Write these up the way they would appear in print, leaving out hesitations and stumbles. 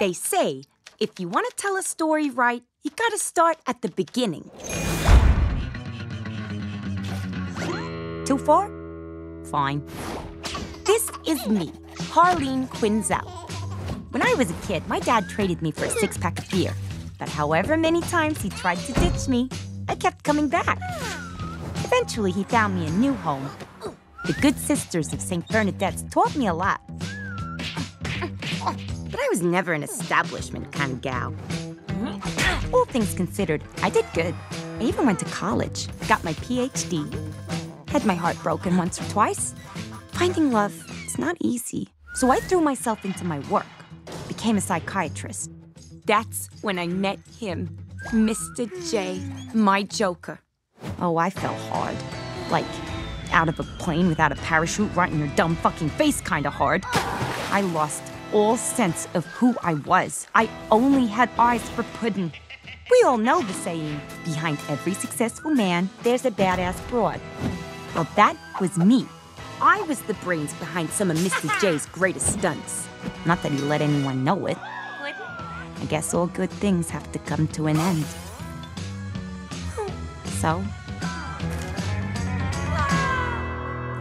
They say, if you want to tell a story right, you gotta start at the beginning. Too far? Fine. This is me, Harleen Quinzel. When I was a kid, my dad traded me for a six-pack of beer. But however many times he tried to ditch me, I kept coming back. Eventually, he found me a new home. The Good Sisters of St. Bernadette's taught me a lot. But I was never an establishment kind of gal. All things considered, I did good. I even went to college, got my PhD. Had my heart broken once or twice. Finding love is not easy. So I threw myself into my work, became a psychiatrist. That's when I met him, Mr. J, my joker. Oh, I fell hard. Like, out of a plane without a parachute right in your dumb fucking face kind of hard. I lost all sense of who I was. I only had eyes for pudding. We all know the saying, behind every successful man, there's a badass broad. Well, that was me. I was the brains behind some of Mr. J's greatest stunts. Not that he let anyone know it. I guess all good things have to come to an end. So,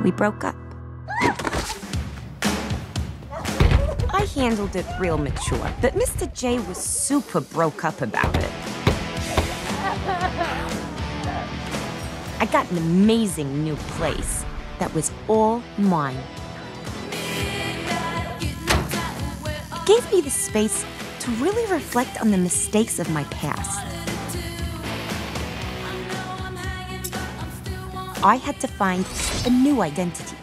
we broke up. I handled it real mature, but Mr. J was super broke up about it. I got an amazing new place that was all mine. It gave me the space to really reflect on the mistakes of my past. I had to find a new identity.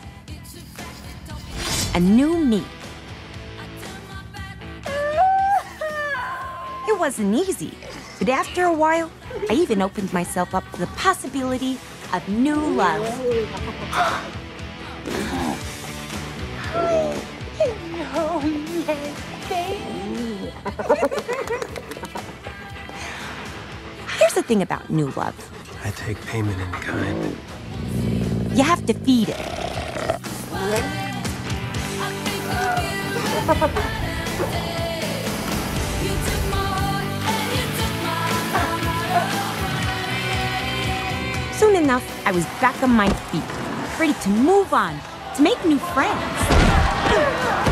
A new me. It wasn't easy, but after a while, I even opened myself up to the possibility of new love. Here's the thing about new love. I take payment in kind. You have to feed it. Soon enough, I was back on my feet, ready to move on, to make new friends.